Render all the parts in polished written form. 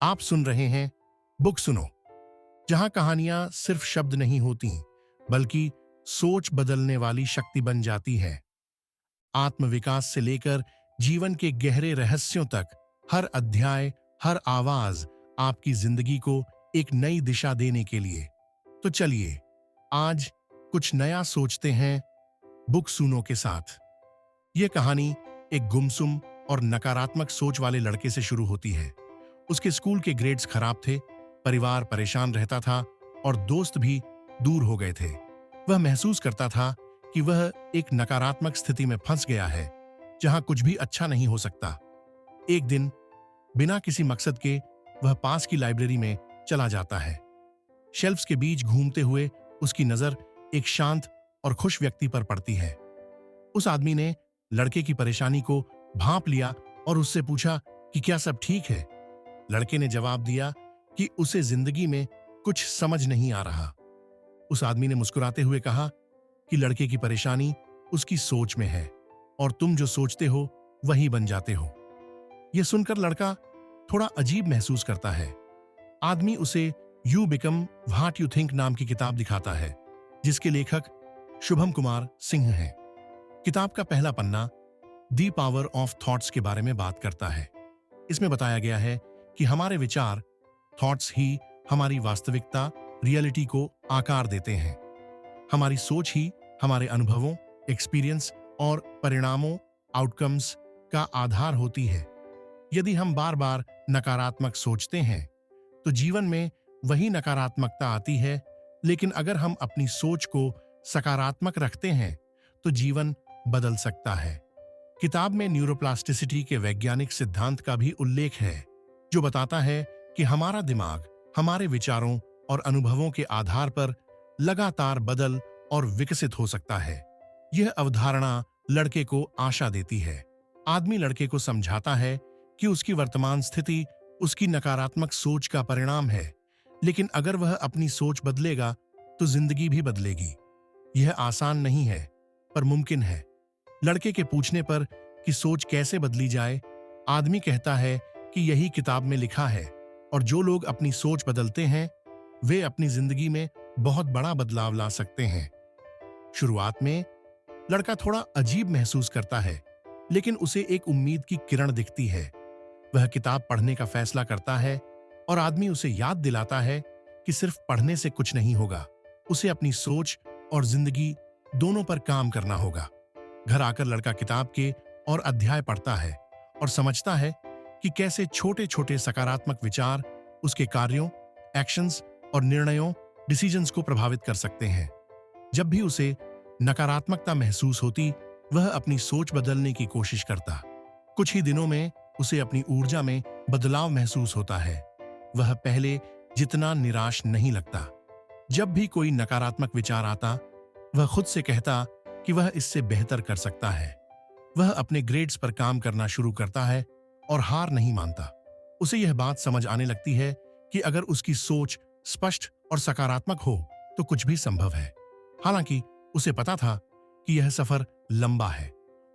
आप सुन रहे हैं बुक सुनो, जहां कहानियां सिर्फ शब्द नहीं होती बल्कि सोच बदलने वाली शक्ति बन जाती है। आत्मविकास से लेकर जीवन के गहरे रहस्यों तक हर अध्याय, हर आवाज आपकी जिंदगी को एक नई दिशा देने के लिए। तो चलिए आज कुछ नया सोचते हैं बुक सुनो के साथ। यह कहानी एक गुमसुम और नकारात्मक सोच वाले लड़के से शुरू होती है। उसके स्कूल के ग्रेड्स खराब थे, परिवार परेशान रहता था और दोस्त भी दूर हो गए थे। वह महसूस करता था कि वह एक नकारात्मक स्थिति में फंस गया है, जहां कुछ भी अच्छा नहीं हो सकता। एक दिन बिना किसी मकसद के वह पास की लाइब्रेरी में चला जाता है। शेल्फ्स के बीच घूमते हुए उसकी नजर एक शांत और खुश व्यक्ति पर पड़ती है। उस आदमी ने लड़के की परेशानी को भांप लिया और उससे पूछा कि क्या सब ठीक है। लड़के ने जवाब दिया कि उसे जिंदगी में कुछ समझ नहीं आ रहा। उस आदमी ने मुस्कुराते हुए कहा कि लड़के की परेशानी उसकी सोच में है और तुम जो सोचते हो वही बन जाते हो। यह सुनकर लड़का थोड़ा अजीब महसूस करता है। आदमी उसे you become what you think नाम की किताब दिखाता है, जिसके लेखक शुभम कुमार सिंह हैं। किताब का पहला पन्ना दी पावर ऑफ थॉट्स के बारे में बात करता है। इसमें बताया गया है कि हमारे विचार, थॉट्स ही हमारी वास्तविकता, रियलिटी को आकार देते हैं। हमारी सोच ही हमारे अनुभवों, एक्सपीरियंस और परिणामों, आउटकम्स का आधार होती है। यदि हम बार बार नकारात्मक सोचते हैं तो जीवन में वही नकारात्मकता आती है, लेकिन अगर हम अपनी सोच को सकारात्मक रखते हैं तो जीवन बदल सकता है। किताब में न्यूरोप्लास्टिसिटी के वैज्ञानिक सिद्धांत का भी उल्लेख है, जो बताता है कि हमारा दिमाग हमारे विचारों और अनुभवों के आधार पर लगातार बदल और विकसित हो सकता है। यह अवधारणा लड़के को आशा देती है। आदमी लड़के को समझाता है कि उसकी वर्तमान स्थिति उसकी नकारात्मक सोच का परिणाम है, लेकिन अगर वह अपनी सोच बदलेगा तो जिंदगी भी बदलेगी। यह आसान नहीं है, पर मुमकिन है। लड़के के पूछने पर कि सोच कैसे बदली जाए, आदमी कहता है कि यही किताब में लिखा है और जो लोग अपनी सोच बदलते हैं वे अपनी जिंदगी में बहुत बड़ा बदलाव ला सकते हैं। शुरुआत में लड़का थोड़ा अजीब महसूस करता है, लेकिन उसे एक उम्मीद की किरण दिखती है। वह किताब पढ़ने का फैसला करता है और आदमी उसे याद दिलाता है कि सिर्फ पढ़ने से कुछ नहीं होगा, उसे अपनी सोच और जिंदगी दोनों पर काम करना होगा। घर आकर लड़का किताब के और अध्याय पढ़ता है और समझता है कि कैसे छोटे छोटे सकारात्मक विचार उसके कार्यों, एक्शंस और निर्णयों, डिसीजंस को प्रभावित कर सकते हैं। जब भी उसे नकारात्मकता महसूस होती, वह अपनी सोच बदलने की कोशिश करता। कुछ ही दिनों में उसे अपनी ऊर्जा में बदलाव महसूस होता है। वह पहले जितना निराश नहीं लगता। जब भी कोई नकारात्मक विचार आता, वह खुद से कहता कि वह इससे बेहतर कर सकता है। वह अपने ग्रेड्स पर काम करना शुरू करता है और हार नहीं मानता। उसे यह बात समझ आने लगती है कि अगर उसकी सोच स्पष्ट और सकारात्मक हो तो कुछ भी संभव है। हालांकि उसे पता था कि यह सफर लंबा है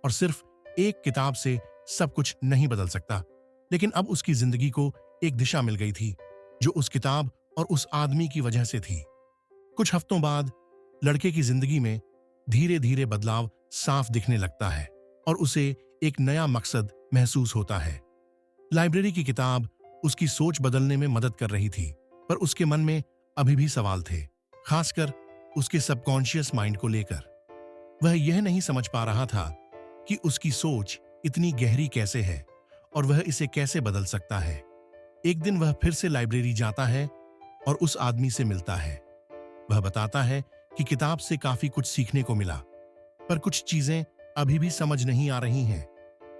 और सिर्फ एक किताब से सब कुछ नहीं बदल सकता, लेकिन अब उसकी जिंदगी को एक दिशा मिल गई थी, जो उस किताब और उस आदमी की वजह से थी। कुछ हफ्तों बाद लड़के की जिंदगी में धीरे धीरे बदलाव साफ दिखने लगता है और उसे एक नया मकसद महसूस होता है। लाइब्रेरी की किताब उसकी सोच बदलने में मदद कर रही थी, पर उसके मन में अभी भी सवाल थे, खासकर उसके सबकॉन्शियस माइंड को लेकर। वह यह नहीं समझ पा रहा था कि उसकी सोच इतनी गहरी कैसे है और वह इसे कैसे बदल सकता है। एक दिन वह फिर से लाइब्रेरी जाता है और उस आदमी से मिलता है। वह बताता है कि किताब से काफी कुछ सीखने को मिला, पर कुछ चीजें अभी भी समझ नहीं आ रही हैं।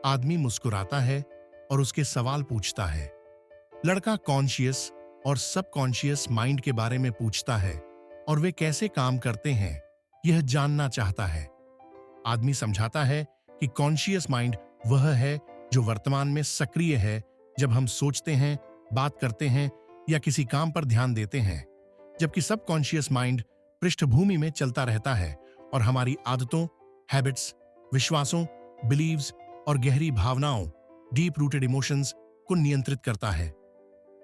आदमी मुस्कुराता है और उसके सवाल पूछता है। लड़का कॉन्शियस और सबकॉन्शियस माइंड के बारे में पूछता है और वे कैसे काम करते हैं, यह जानना चाहता है। आदमी समझाता है कि कॉन्शियस माइंड वह है जो वर्तमान में सक्रिय है जब हम सोचते हैं, बात करते हैं या किसी काम पर ध्यान देते हैं, जबकि सबकॉन्शियस माइंड पृष्ठभूमि में चलता रहता है और हमारी आदतों, हैबिट्स, विश्वासों, बिलीव्स और गहरी भावनाओं, डीप रूटेड इमोशंस को नियंत्रित करता है।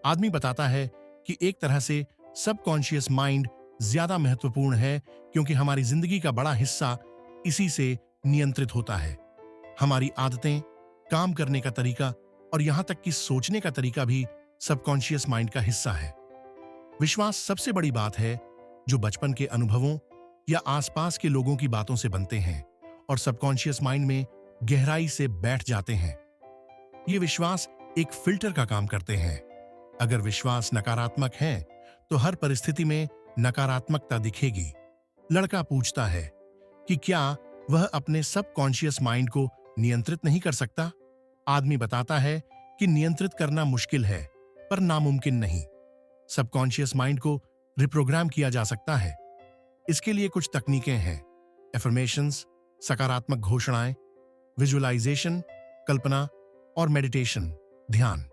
आदमी बताता है कि एक तरह से सबकॉन्शियस माइंड ज्यादा महत्वपूर्ण है क्योंकि हमारी जिंदगी का बड़ा हिस्सा इसी से नियंत्रित होता है। हमारी आदतें, काम करने का तरीका और यहां तक कि सोचने का तरीका भी सबकॉन्शियस माइंड का हिस्सा है। विश्वास सबसे बड़ी बात है जो बचपन के अनुभवों या आसपास के लोगों की बातों से बनते हैं और सबकॉन्शियस माइंड में गहराई से बैठ जाते हैं। ये विश्वास एक फिल्टर का काम करते हैं। अगर विश्वास नकारात्मक है तो हर परिस्थिति में नकारात्मकता दिखेगी। लड़का पूछता है कि क्या वह अपने सबकॉन्शियस माइंड को नियंत्रित नहीं कर सकता? आदमी बताता है कि नियंत्रित करना मुश्किल है पर नामुमकिन नहीं। सबकॉन्शियस माइंड को रिप्रोग्राम किया जा सकता है। इसके लिए कुछ तकनीकें हैं: एफर्मेशंस, सकारात्मक घोषणाएं, विजुअलाइजेशन, कल्पना और मेडिटेशन, ध्यान।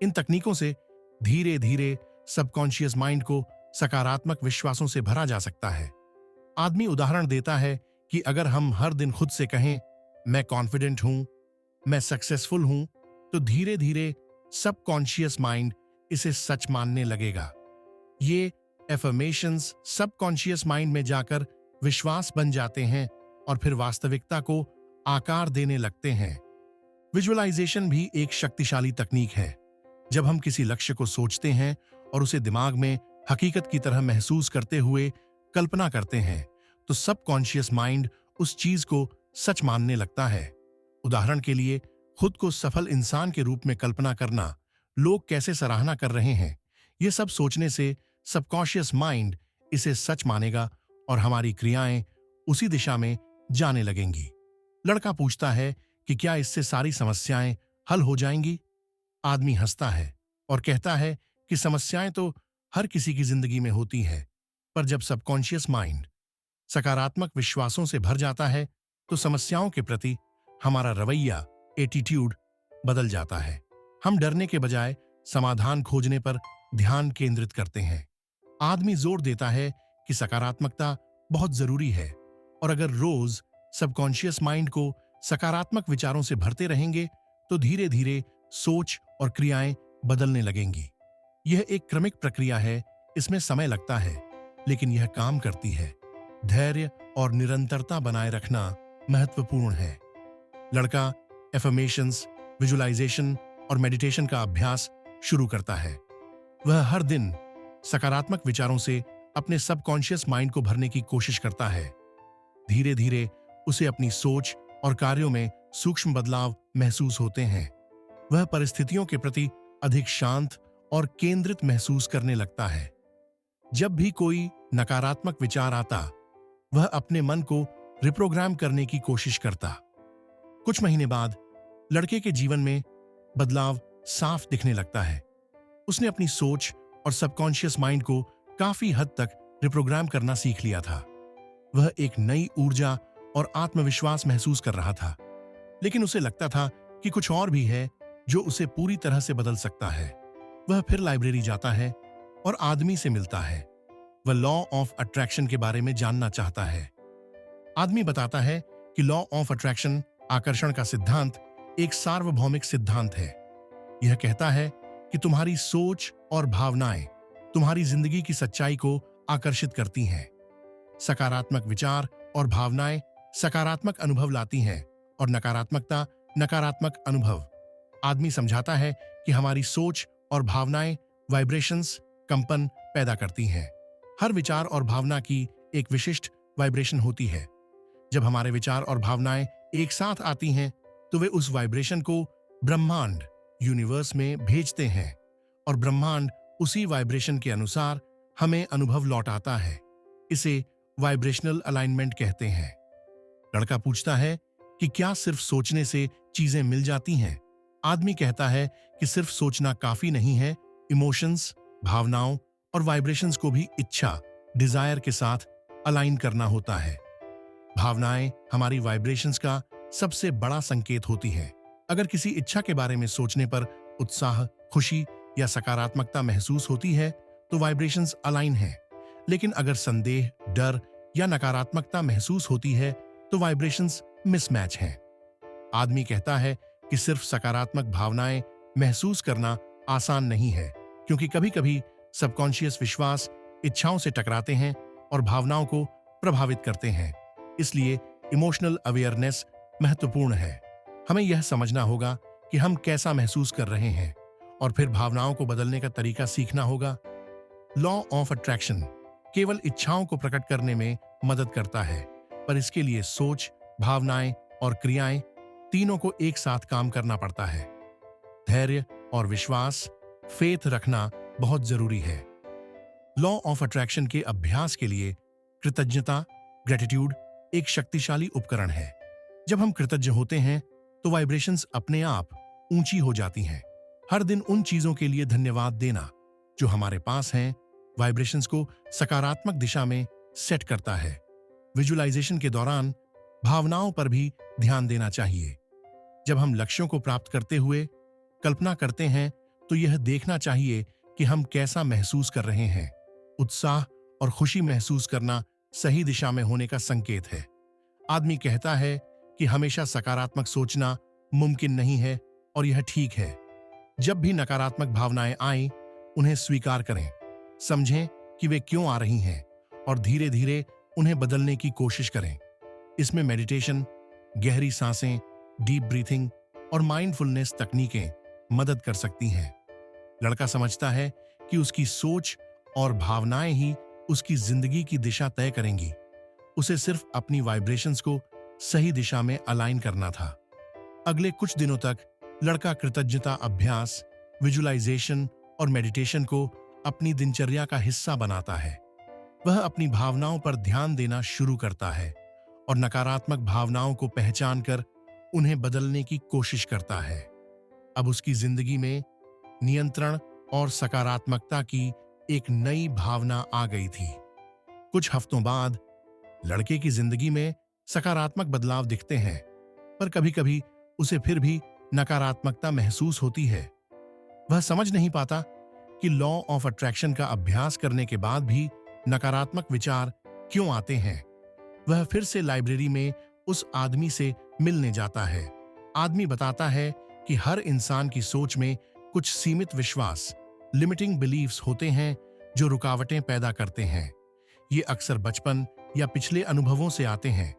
इन तकनीकों से धीरे धीरे सबकॉन्शियस माइंड को सकारात्मक विश्वासों से भरा जा सकता है। आदमी उदाहरण देता है कि अगर हम हर दिन खुद से कहें, मैं कॉन्फिडेंट हूं, मैं सक्सेसफुल हूं, तो धीरे धीरे सबकॉन्शियस माइंड इसे सच मानने लगेगा। ये एफर्मेशंस सबकॉन्शियस माइंड में जाकर विश्वास बन जाते हैं और फिर वास्तविकता को आकार देने लगते हैं। विजुअलाइजेशन भी एक शक्तिशाली तकनीक है। जब हम किसी लक्ष्य को सोचते हैं और उसे दिमाग में हकीकत की तरह महसूस करते हुए कल्पना करते हैं, तो सबकॉन्शियस माइंड उस चीज को सच मानने लगता है। उदाहरण के लिए, खुद को सफल इंसान के रूप में कल्पना करना, लोग कैसे सराहना कर रहे हैं, ये सब सोचने से सबकॉन्शियस माइंड इसे सच मानेगा और हमारी क्रियाएं उसी दिशा में जाने लगेंगी। लड़का पूछता है कि क्या इससे सारी समस्याएं हल हो जाएंगी? आदमी हंसता है और कहता है कि समस्याएं तो हर किसी की जिंदगी में होती है, पर जब सबकॉन्शियस माइंड सकारात्मक विश्वासों से भर जाता है तो समस्याओं के प्रति हमारा रवैया, एटीट्यूड बदल जाता है। हम डरने के बजाय समाधान खोजने पर ध्यान केंद्रित करते हैं। आदमी जोर देता है कि सकारात्मकता बहुत जरूरी है और अगर रोज सबकॉन्शियस माइंड को सकारात्मक विचारों से भरते रहेंगे तो धीरे धीरे सोच और क्रियाएं बदलने लगेंगी। यह एक क्रमिक प्रक्रिया है, इसमें समय लगता है, लेकिन यह काम करती है। धैर्य और निरंतरता बनाए रखना महत्वपूर्ण है। लड़का एफर्मेशंस, विजुअलाइजेशन और मेडिटेशन का अभ्यास शुरू करता है। वह हर दिन सकारात्मक विचारों से अपने सबकॉन्शियस माइंड को भरने की कोशिश करता है। धीरे धीरे उसे अपनी सोच और कार्यों में सूक्ष्म बदलाव महसूस होते हैं। वह परिस्थितियों के प्रति अधिक शांत और केंद्रित महसूस करने लगता है। जब भी कोई नकारात्मक विचार आता, वह अपने मन को रिप्रोग्राम करने की कोशिश करता। कुछ महीने बाद लड़के के जीवन में बदलाव साफ दिखने लगता है। उसने अपनी सोच और सबकॉन्शियस माइंड को काफी हद तक रिप्रोग्राम करना सीख लिया था। वह एक नई ऊर्जा और आत्मविश्वास महसूस कर रहा था, लेकिन उसे लगता था कि कुछ और भी है जो उसे पूरी तरह से बदल सकता है। वह फिर लाइब्रेरी जाता है और आदमी से मिलता है। वह लॉ ऑफ अट्रैक्शन के बारे में जानना चाहता है। आदमी बताता है कि लॉ ऑफ अट्रैक्शन, आकर्षण का सिद्धांत, एक सार्वभौमिक सिद्धांत है। यह कहता है कि तुम्हारी सोच और भावनाएं तुम्हारी जिंदगी की सच्चाई को आकर्षित करती हैं। सकारात्मक विचार और भावनाएं सकारात्मक अनुभव लाती हैं और नकारात्मकता नकारात्मक अनुभव। आदमी समझाता है कि हमारी सोच और भावनाएं वाइब्रेशंस, कंपन पैदा करती हैं। हर विचार और भावना की एक विशिष्ट वाइब्रेशन होती है। जब हमारे विचार और भावनाएं एक साथ आती हैं तो वे उस वाइब्रेशन को ब्रह्मांड, यूनिवर्स में भेजते हैं और ब्रह्मांड उसी वाइब्रेशन के अनुसार हमें अनुभव लौटाता है। इसे वाइब्रेशनल अलाइनमेंट कहते हैं। लड़का पूछता है कि क्या सिर्फ सोचने से चीजें मिल जाती हैं? आदमी कहता है कि सिर्फ सोचना काफी नहीं है, इमोशंस, भावनाओं और वाइब्रेशंस को भी इच्छा, डिजायर के साथ अलाइन करना होता है। भावनाएं हमारी वाइब्रेशंस का सबसे बड़ा संकेत होती हैं। अगर किसी इच्छा के बारे में सोचने पर उत्साह, खुशी या सकारात्मकता महसूस होती है तो वाइब्रेशंस अलाइन हैं। लेकिन अगर संदेह, डर या नकारात्मकता महसूस होती है तो वाइब्रेशंस मिसमैच हैं। आदमी कहता है कि सिर्फ सकारात्मक भावनाएं महसूस करना आसान नहीं है, क्योंकि कभी-कभी सबकॉन्शियस विश्वास इच्छाओं से टकराते हैं और भावनाओं को प्रभावित करते हैं। इसलिए इमोशनल अवेयरनेस महत्वपूर्ण है। हमें यह समझना होगा कि हम कैसा महसूस कर रहे हैं और फिर भावनाओं को बदलने का तरीका सीखना होगा। लॉ ऑफ अट्रैक्शन केवल इच्छाओं को प्रकट करने में मदद करता है, पर इसके लिए सोच, भावनाएं और क्रियाएं तीनों को एक साथ काम करना पड़ता है। धैर्य और विश्वास, फेथ रखना बहुत जरूरी है। लॉ ऑफ अट्रैक्शन के अभ्यास के लिए कृतज्ञता, ग्रेटिट्यूड एक शक्तिशाली उपकरण है। जब हम कृतज्ञ होते हैं तो वाइब्रेशंस अपने आप ऊंची हो जाती हैं। हर दिन उन चीजों के लिए धन्यवाद देना जो हमारे पास हैं, वाइब्रेशंस को सकारात्मक दिशा में सेट करता है। विजुअलाइजेशन के दौरान भावनाओं पर भी ध्यान देना चाहिए। जब हम लक्ष्यों को प्राप्त करते हुए कल्पना करते हैं तो यह देखना चाहिए कि हम कैसा महसूस कर रहे हैं। उत्साह और खुशी महसूस करना सही दिशा में होने का संकेत है। आदमी कहता है कि हमेशा सकारात्मक सोचना मुमकिन नहीं है और यह ठीक है। जब भी नकारात्मक भावनाएं आएं, उन्हें स्वीकार करें, समझें कि वे क्यों आ रही हैं और धीरे धीरे उन्हें बदलने की कोशिश करें। इसमें मेडिटेशन, गहरी सांसें, डीप ब्रीथिंग और माइंडफुलनेस तकनीकें मदद कर सकती हैं। लड़का समझता है कि उसकी सोच और भावनाएं ही उसकी जिंदगी की दिशा तय करेंगी। उसे सिर्फ अपनी वाइब्रेशंस को सही दिशा में अलाइन करना था। अगले कुछ दिनों तक लड़का कृतज्ञता अभ्यास, विजुअलाइजेशन और मेडिटेशन को अपनी दिनचर्या का हिस्सा बनाता है। वह अपनी भावनाओं पर ध्यान देना शुरू करता है और नकारात्मक भावनाओं को पहचान कर उन्हें बदलने की कोशिश करता है। अब उसकी जिंदगी में नियंत्रण और सकारात्मकता की एक नई भावना आ गई थी। कुछ हफ्तों बाद लड़के की जिंदगी में सकारात्मक बदलाव दिखते हैं, पर कभी-कभी उसे फिर भी नकारात्मकता महसूस होती है। वह समझ नहीं पाता कि लॉ ऑफ अट्रैक्शन का अभ्यास करने के बाद भी नकारात्मक विचार क्यों आते हैं। वह फिर से लाइब्रेरी में उस आदमी से मिलने जाता है। आदमी बताता है कि हर इंसान की सोच में कुछ सीमित विश्वास, लिमिटिंग बिलीफ्स होते हैं जो रुकावटें पैदा करते हैं। ये अक्सर बचपन या पिछले अनुभवों से आते हैं।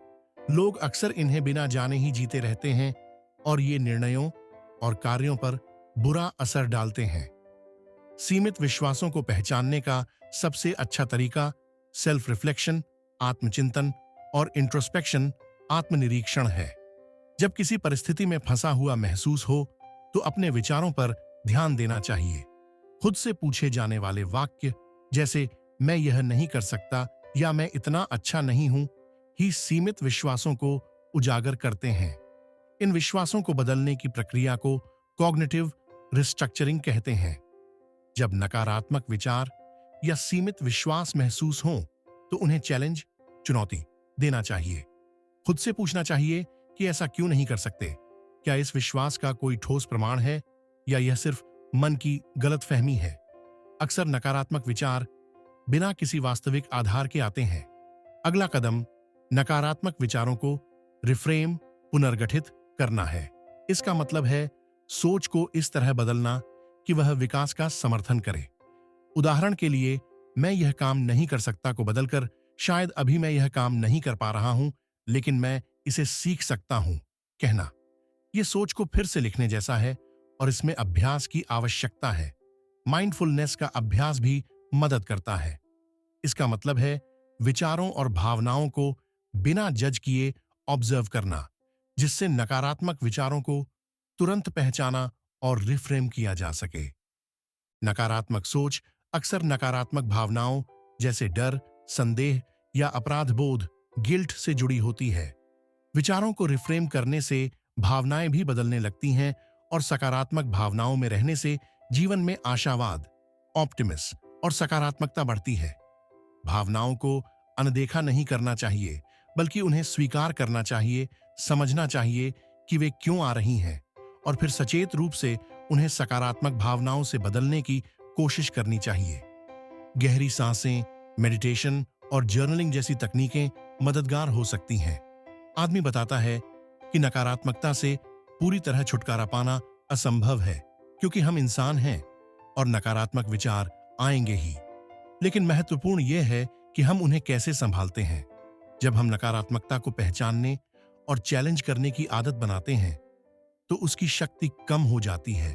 लोग अक्सर इन्हें बिना जाने ही जीते रहते हैं और ये निर्णयों और कार्यों पर बुरा असर डालते हैं। सीमित विश्वासों को पहचानने का सबसे अच्छा तरीका सेल्फ रिफ्लेक्शन, आत्मचिंतन और इंट्रोस्पेक्शन, आत्मनिरीक्षण है। जब किसी परिस्थिति में फंसा हुआ महसूस हो तो अपने विचारों पर ध्यान देना चाहिए। खुद से पूछे जाने वाले वाक्य जैसे मैं यह नहीं कर सकता या मैं इतना अच्छा नहीं हूं ही सीमित विश्वासों को उजागर करते हैं। इन विश्वासों को बदलने की प्रक्रिया को कॉग्निटिव रिस्ट्रक्चरिंग कहते हैं। जब नकारात्मक विचार या सीमित विश्वास महसूस हों तो उन्हें चैलेंज, चुनौती देना चाहिए। खुद से पूछना चाहिए कि ऐसा क्यों नहीं कर सकते? क्या इस विश्वास का कोई ठोस प्रमाण है या यह सिर्फ मन की गलतफहमी है? अक्सर नकारात्मक विचार बिना किसी वास्तविक आधार के आते हैं। अगला कदम नकारात्मक विचारों को रिफ्रेम, पुनर्गठित करना है। इसका मतलब है सोच को इस तरह बदलना कि वह विकास का समर्थन करे। उदाहरण के लिए, मैं यह काम नहीं कर सकता को बदलकर शायद अभी मैं यह काम नहीं कर पा रहा हूं, लेकिन मैं इसे सीख सकता हूं कहना। यह सोच को फिर से लिखने जैसा है और इसमें अभ्यास की आवश्यकता है। माइंडफुलनेस का अभ्यास भी मदद करता है। इसका मतलब है विचारों और भावनाओं को बिना जज किए ऑब्जर्व करना, जिससे नकारात्मक विचारों को तुरंत पहचाना और रिफ्रेम किया जा सके। नकारात्मक सोच अक्सर नकारात्मक भावनाओं जैसे डर, संदेह या अपराध बोध, गिल्ट से जुड़ी होती है। विचारों को रिफ्रेम करने से भावनाएं भी बदलने लगती हैं और सकारात्मक भावनाओं में रहने से जीवन में आशावाद, ऑप्टिमिज्म और सकारात्मकता बढ़ती है। भावनाओं को अनदेखा नहीं करना चाहिए, बल्कि उन्हें स्वीकार करना चाहिए, समझना चाहिए कि वे क्यों आ रही हैं और फिर सचेत रूप से उन्हें सकारात्मक भावनाओं से बदलने की कोशिश करनी चाहिए। गहरी सांसें, मेडिटेशन और जर्नलिंग जैसी तकनीकें मददगार हो सकती हैं। आदमी बताता है कि नकारात्मकता से पूरी तरह छुटकारा पाना असंभव है, क्योंकि हम इंसान हैं। और नकारात्मक विचार आएंगे ही। लेकिन महत्वपूर्ण यह है कि हम उन्हें कैसे संभालते हैं। जब हम नकारात्मकता को पहचानने और चैलेंज करने की आदत बनाते हैं तो उसकी शक्ति कम हो जाती है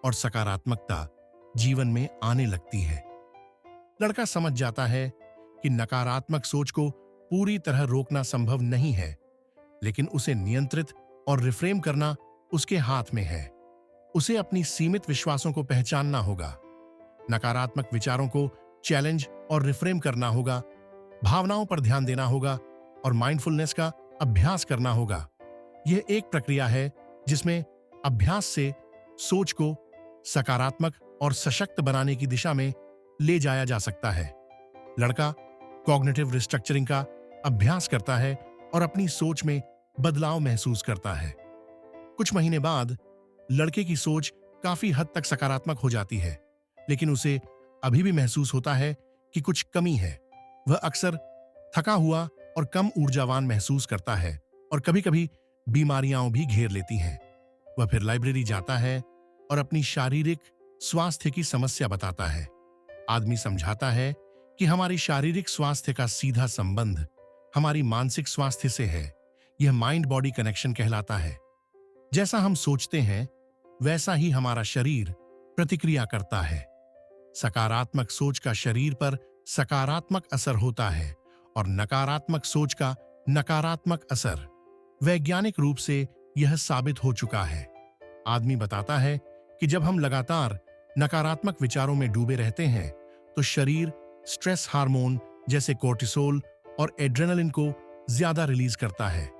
और सकारात्मकता जीवन में आने लगती है। लड़का समझ जाता है कि नकारात्मक सोच को पूरी तरह रोकना संभव नहीं है, लेकिन उसे नियंत्रित और रिफ्रेम करना उसके हाथ में है। उसे अपनी सीमित विश्वासों को पहचानना होगा, नकारात्मक विचारों को चैलेंज और रिफ्रेम करना होगा, भावनाओं पर ध्यान देना होगा और माइंडफुलनेस का अभ्यास करना होगा। यह एक प्रक्रिया है जिसमें अभ्यास से सोच को सकारात्मक और सशक्त बनाने की दिशा में ले जाया जा सकता है। लड़का कॉग्निटिव रिस्ट्रक्चरिंग का अभ्यास करता है और अपनी सोच में बदलाव महसूस करता है। कुछ महीने बाद लड़के की सोच काफी हद तक सकारात्मक हो जाती है, लेकिन उसे अभी भी महसूस होता है कि कुछ कमी है। वह अक्सर थका हुआ और कम ऊर्जावान महसूस करता है और कभी-कभी बीमारियां भी घेर लेती हैं। वह फिर लाइब्रेरी जाता है और अपनी शारीरिक स्वास्थ्य की समस्या बताता है। आदमी समझाता है कि हमारी शारीरिक स्वास्थ्य का सीधा संबंध हमारी मानसिक स्वास्थ्य से है। यह माइंड बॉडी कनेक्शन कहलाता है। जैसा हम सोचते हैं वैसा ही हमारा शरीर प्रतिक्रिया करता है। सकारात्मक सोच का शरीर पर सकारात्मक असर होता है और नकारात्मक सोच का नकारात्मक असर। वैज्ञानिक रूप से यह साबित हो चुका है। आदमी बताता है कि जब हम लगातार नकारात्मक विचारों में डूबे रहते हैं तो शरीर स्ट्रेस हार्मोन जैसे कोर्टिसोल और एड्रेनलिन को ज्यादा रिलीज करता है।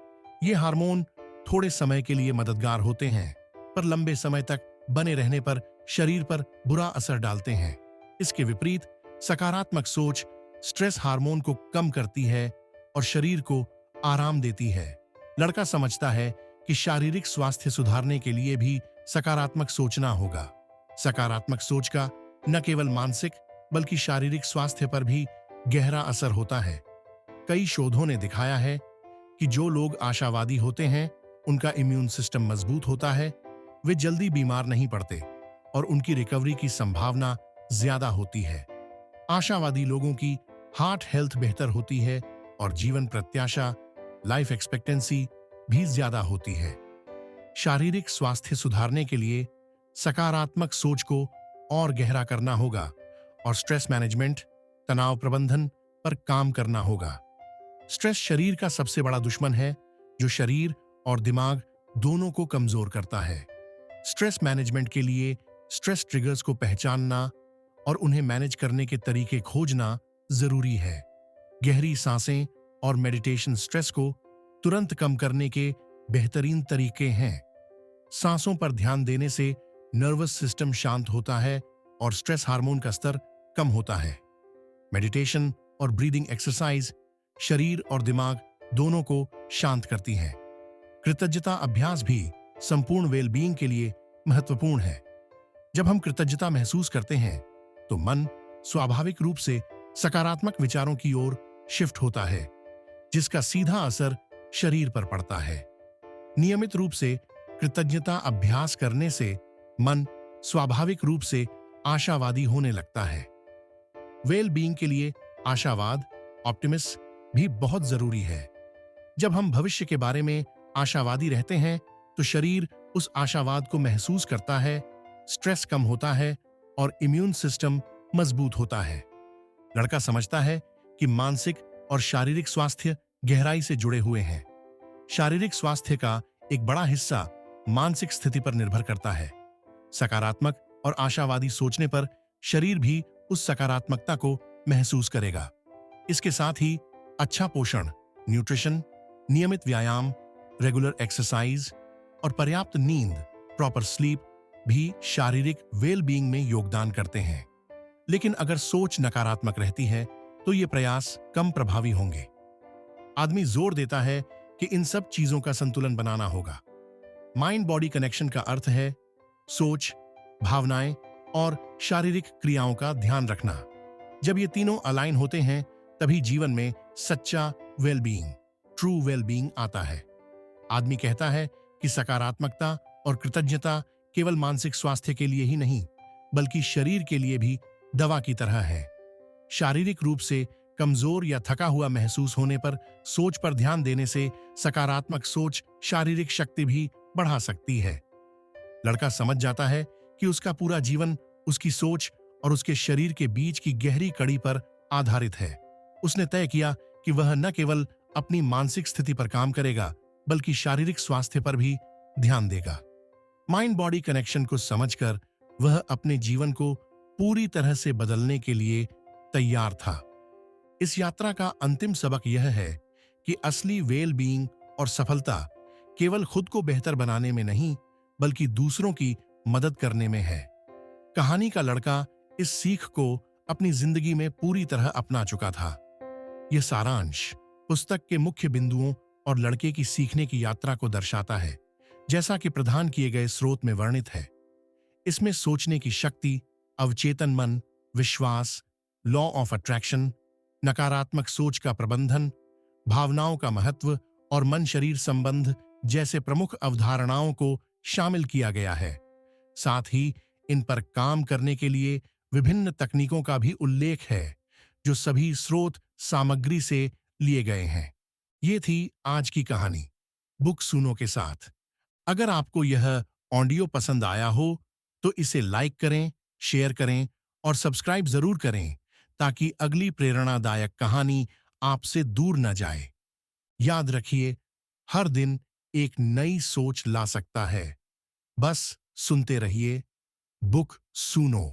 ये हार्मोन थोड़े समय के लिए मददगार होते हैं, पर लंबे समय तक बने रहने पर शरीर पर बुरा असर डालते हैं। इसके विपरीत सकारात्मक सोच स्ट्रेस हार्मोन को कम करती है और शरीर को आराम देती है। लड़का समझता है कि शारीरिक स्वास्थ्य सुधारने के लिए भी सकारात्मक सोचना होगा। सकारात्मक सोच का न केवल मानसिक बल्कि शारीरिक स्वास्थ्य पर भी गहरा असर होता है। कई शोधों ने दिखाया है कि जो लोग आशावादी होते हैं उनका इम्यून सिस्टम मजबूत होता है, वे जल्दी बीमार नहीं पड़ते और उनकी रिकवरी की संभावना ज्यादा होती है। आशावादी लोगों की हार्ट हेल्थ बेहतर होती है और जीवन प्रत्याशा लाइफ एक्सपेक्टेंसी भी ज्यादा होती है। शारीरिक स्वास्थ्य सुधारने के लिए सकारात्मक सोच को और गहरा करना होगा और स्ट्रेस मैनेजमेंट, तनाव प्रबंधन पर काम करना होगा। स्ट्रेस शरीर का सबसे बड़ा दुश्मन है जो शरीर और दिमाग दोनों को कमजोर करता है। स्ट्रेस मैनेजमेंट के लिए स्ट्रेस ट्रिगर्स को पहचानना और उन्हें मैनेज करने के तरीके खोजना जरूरी है। गहरी सांसें और मेडिटेशन स्ट्रेस को तुरंत कम करने के बेहतरीन तरीके हैं। सांसों पर ध्यान देने से नर्वस सिस्टम शांत होता है और स्ट्रेस हार्मोन का स्तर कम होता है। मेडिटेशन और ब्रीदिंग एक्सरसाइज शरीर और दिमाग दोनों को शांत करती है। कृतज्ञता अभ्यास भी संपूर्ण वेलबीइंग के लिए महत्वपूर्ण है। जब हम कृतज्ञता महसूस करते हैं तो मन स्वाभाविक रूप से सकारात्मक विचारों की ओर शिफ्ट होता है, जिसका सीधा असर शरीर पर पड़ता है। नियमित रूप से कृतज्ञता अभ्यास करने से मन स्वाभाविक रूप से आशावादी होने लगता है। वेल बीइंग के लिए आशावाद, ऑप्टिमिस्ट भी बहुत जरूरी है। जब हम भविष्य के बारे में आशावादी रहते हैं तो शरीर उस आशावाद को महसूस करता है, स्ट्रेस कम होता है और इम्यून सिस्टम मजबूत होता है। लड़का समझता है कि मानसिक और शारीरिक स्वास्थ्य गहराई से जुड़े हुए हैं। शारीरिक स्वास्थ्य का एक बड़ा हिस्सा मानसिक स्थिति पर निर्भर करता है। सकारात्मक और आशावादी सोचने पर शरीर भी उस सकारात्मकता को महसूस करेगा। इसके साथ ही अच्छा पोषण, न्यूट्रिशन, नियमित व्यायाम, रेगुलर एक्सरसाइज और पर्याप्त नींद, प्रॉपर स्लीप भी शारीरिक वेल बीइंग में योगदान करते हैं। लेकिन अगर सोच नकारात्मक रहती है तो ये प्रयास कम प्रभावी होंगे। आदमी जोर देता है कि इन सब चीजों का संतुलन बनाना होगा। माइंड बॉडी कनेक्शन का अर्थ है सोच, भावनाएं और शारीरिक क्रियाओं का ध्यान रखना। जब ये तीनों अलाइन होते हैं तभी जीवन में सच्चा वेलबीइंग, ट्रू वेलबीइंग आता है। आदमी कहता है कि सकारात्मकता और कृतज्ञता केवल मानसिक स्वास्थ्य के लिए ही नहीं बल्कि शरीर के लिए भी दवा की तरह है। शारीरिक रूप से कमजोर या थका हुआ महसूस होने पर सोच पर ध्यान देने से सकारात्मक सोच शारीरिक शक्ति भी बढ़ा सकती है। लड़का समझ जाता है कि उसका पूरा जीवन उसकी सोच और उसके शरीर के बीच की गहरी कड़ी पर आधारित है। उसने तय किया कि वह न केवल अपनी मानसिक स्थिति पर काम करेगा, बल्कि शारीरिक स्वास्थ्य पर भी ध्यान देगा। माइंड बॉडी कनेक्शन को समझकर वह अपने जीवन को पूरी तरह से बदलने के लिए तैयार था। इस यात्रा का अंतिम सबक यह है कि असली वेल बीइंग और सफलता केवल खुद को बेहतर बनाने में नहीं, बल्कि दूसरों की मदद करने में है। कहानी का लड़का इस सीख को अपनी जिंदगी में पूरी तरह अपना चुका था। यह सारांश पुस्तक के मुख्य बिंदुओं और लड़के की सीखने की यात्रा को दर्शाता है, जैसा कि प्रदान किए गए स्रोत में वर्णित है। इसमें सोचने की शक्ति, अवचेतन मन, विश्वास, लॉ ऑफ अट्रैक्शन, नकारात्मक सोच का प्रबंधन, भावनाओं का महत्व और मन शरीर संबंध जैसे प्रमुख अवधारणाओं को शामिल किया गया है। साथ ही इन पर काम करने के लिए विभिन्न तकनीकों का भी उल्लेख है, जो सभी स्रोत सामग्री से लिए गए हैं। ये थी आज की कहानी बुक सुनो के साथ। अगर आपको यह ऑडियो पसंद आया हो तो इसे लाइक करें, शेयर करें और सब्सक्राइब जरूर करें, ताकि अगली प्रेरणादायक कहानी आपसे दूर न जाए। याद रखिए, हर दिन एक नई सोच ला सकता है। बस सुनते रहिए। बुक सुनो।